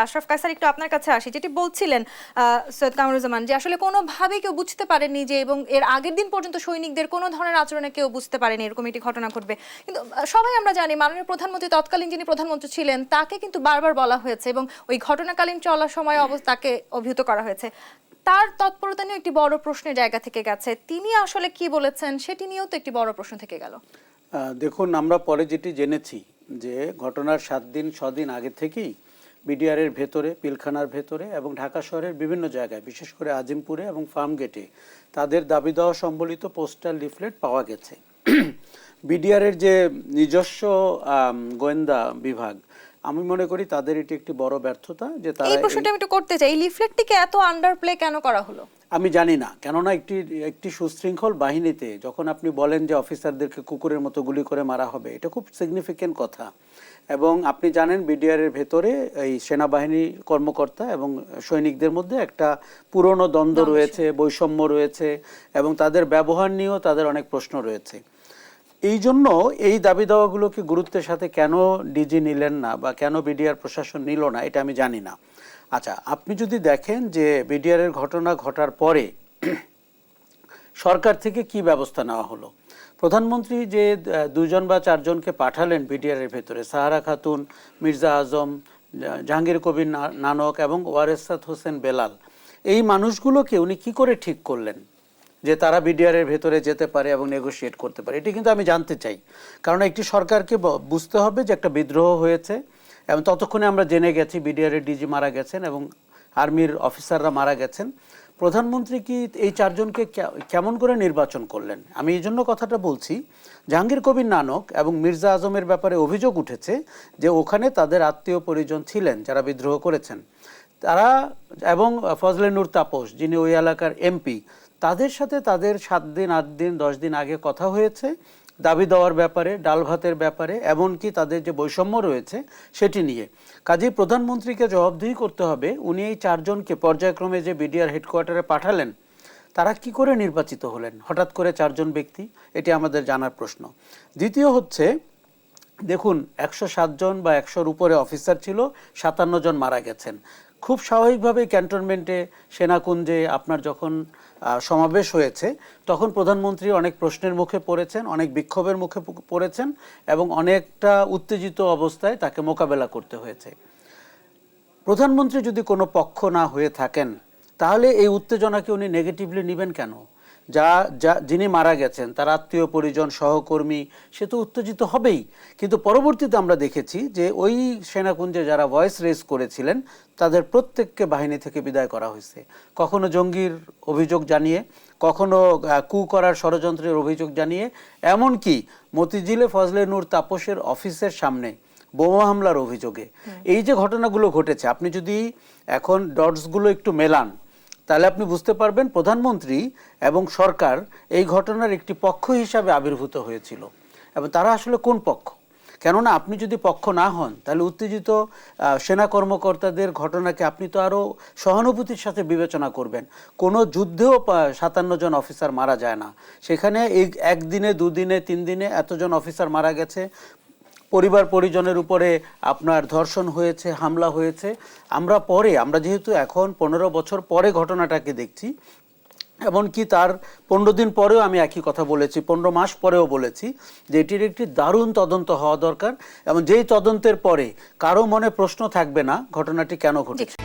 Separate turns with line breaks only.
আশরাফ কায়সার, একটু আপনার কাছে আসি। যেটি বলছিলেন সৈয়দ কামরুজ্জামান, যে আসলে কোনোভাবেই কেউ বুঝতে পারেনি যে, এবং এর আগের দিন পর্যন্ত সৈনিকদের কোনো ধরনের আচরণে কেউ বুঝতে পারেনি এরকম একটি ঘটনা ঘটবে। কিন্তু সবাই আমরা জানি মাননীয় প্রধানমন্ত্রী, তৎকালীন যিনি প্রধানমন্ত্রী ছিলেন, তাকে কিন্তু বারবার বলা হয়েছে এবং ওই ঘটনাকালীন চলার সময় তাকে অভিহিত করা হয়েছে। তার তৎপরতা নিয়ে একটি বড় প্রশ্নের জায়গা থেকে গেছে। তিনি আসলে কি বলেছেন সেটি নিয়েও তো একটি বড় প্রশ্ন থেকে গেল।
দেখুন, আমরা পরে যেটি জেনেছি যে ঘটনার 7 দিন 6 দিন আগে থেকেই বিডিআরের ভেতরে, পিলখানার ভেতরে এবং ঢাকা শহরের বিভিন্ন জায়গায়, বিশেষ করে আজিমপুরে এবং ফার্মগেটে তাদের দাবি দেওয়া সম্বলিত পোস্টাল লিফলেট পাওয়া গেছে। বিডিআরের যে নিজস্ব গোয়েন্দা বিভাগ, আমি মনে করি তাদের এটি একটি বড় ব্যর্থতা যে তারা
এই প্রশ্নটা আমি একটু করতে চাই, এই লিফলেটটিকে এত আন্ডার প্লে কেন করা হলো
আমি জানি না। কেননা একটি সুশৃঙ্খল বাহিনীতে যখন আপনি বলেন যে অফিসারদেরকে কুকুরের মতো গুলি করে মারা হবে, এটা খুব সিগনিফিকেন্ট কথা। এবং আপনি জানেন বিডিআরের ভেতরে এই সেনাবাহিনী কর্মকর্তা এবং সৈনিকদের মধ্যে একটা পুরনো দ্বন্দ্ব রয়েছে, বৈষম্য রয়েছে এবং তাদের ব্যবহার নিয়েও তাদের অনেক প্রশ্ন রয়েছে। এই জন্য এই দাবি দাওয়াগুলোকে গুরুত্বের সাথে কেন ডিজি নিলেন না বা কেন বিডিআর প্রশাসন নিল না, এটা আমি জানি না। আচ্ছা, আপনি যদি দেখেন যে বিডিআরের ঘটনা ঘটার পরে সরকার থেকে কি ব্যবস্থা নেওয়া হলো, প্রধানমন্ত্রী যে 2জন বা 4জনকে পাঠালেন বিডিআরের ভেতরে, সাহারা খাতুন, মির্জা আজম, জাহাঙ্গীর কবির নানক এবং ওয়ারেসাত হোসেন বেলাল, এই মানুষগুলোকে উনি কি করে ঠিক করলেন যে তারা বিডিআরের ভেতরে যেতে পারে এবং নেগোশিয়েট করতে পারে? এটি কিন্তু আমি জানতে চাই। কারণ একটি সরকারকে বুঝতে হবে যে একটা বিদ্রোহ হয়েছে এবং ততক্ষণে আমরা জেনে গেছি বিডিআরের ডিজি মারা গেছেন এবং আর্মির অফিসাররা মারা গেছেন। প্রধানমন্ত্রী কি এই 4জনকে কেমন করে নির্বাচন করলেন? আমি এই জন্য কথাটা বলছি, জাহাঙ্গীর কবির নানক এবং মির্জা আজমের ব্যাপারে অভিযোগ উঠেছে যে ওখানে তাদের আত্মীয় পরিজন ছিলেন যারা বিদ্রোহ করেছেন, তারা এবং ফজলে নূর তাপস যিনি ওই এলাকার এমপি, তাদের সাথে তাদের 7 দিন 8 দিন 10 দিন আগে কথা হয়েছে দাবি দেওয়ার ব্যাপারে, ডাল ভাতের ব্যাপারে, এমনকি তাদের যে বৈষম্য রয়েছে সেটি নিয়ে। কাজেই প্রধানমন্ত্রীকে জবাবদিহি করতে হবে, উনি এই 4জনকে পর্যায়ক্রমে যে বিডিআর হেডকোয়ার্টারে পাঠালেন, তারা কি করে নির্বাচিত হলেন হঠাৎ করে 4জন ব্যক্তি? এটি আমাদের জানার প্রশ্ন। দ্বিতীয় হচ্ছে, দেখুন 107 জন বা 100-র উপরে অফিসার ছিল, 57 জন মারা গেছেন। খুব স্বাভাবিকভাবেই ক্যান্টনমেন্টে সেনাকুঞ্জে আপনার যখন সমাবেশ হয়েছে তখন প্রধানমন্ত্রী অনেক প্রশ্নের মুখে পড়েছেন, অনেক বিক্ষোভের মুখে পড়েছেন এবং অনেকটা উত্তেজিত অবস্থায় তাকে মোকাবেলা করতে হয়েছে। প্রধানমন্ত্রী যদি কোনো পক্ষ না হয়ে থাকেন তাহলে এই উত্তেজনাকে উনি নেগেটিভলি নেবেন কেন? যিনি মারা গেছেন তার আত্মীয় পরিজন, সহকর্মী, সে তো উত্তেজিত হবেই। কিন্তু পরবর্তীতে আমরা দেখেছি যে ওই সেনাকুঞ্জে যারা ভয়েস রেজ করেছিলেন তাদের প্রত্যেককে বাহিনী থেকে বিদায় করা হয়েছে, কখনো জঙ্গির অভিযোগ জানিয়ে, কখনো কু করার ষড়যন্ত্রের অভিযোগ জানিয়ে, এমনকি মতিঝিলে ফজলে নূর তাপসের অফিসের সামনে বোমা হামলার অভিযোগে। এই যে ঘটনাগুলো ঘটেছে, আপনি যদি এখন ডটসগুলো একটু মেলান তাহলে আপনি বুঝতে পারবেন প্রধানমন্ত্রী এবং সরকার এই ঘটনার একটি পক্ষ হিসাবে আবির্ভূত হয়েছিল এবং তারা আসলে কোন পক্ষ? কেননা আপনি যদি পক্ষ না হন তাহলে উত্তেজিত সেনা কর্মকর্তাদের ঘটনাকে আপনি তো আরও সহানুভূতির সাথে বিবেচনা করবেন। কোনো যুদ্ধেও 57 জন অফিসার মারা যায় না, সেখানে এই 1 দিনে 2 দিনে 3 দিনে এতজন অফিসার মারা গেছে, পরিবার পরিজনের উপরে আপনার ধর্ষণ হয়েছে, হামলা হয়েছে। আমরা যেহেতু এখন 15 বছর পরে ঘটনাটাকে দেখছি, এমনকি তার 15 দিন পরেও আমি একই কথা বলেছি, 15 মাস পরেও বলেছি যে এটির একটি দারুণ তদন্ত হওয়া দরকার এবং যেই তদন্তের পরে কারো মনে প্রশ্ন থাকবে না ঘটনাটি কেন ঘটেছে।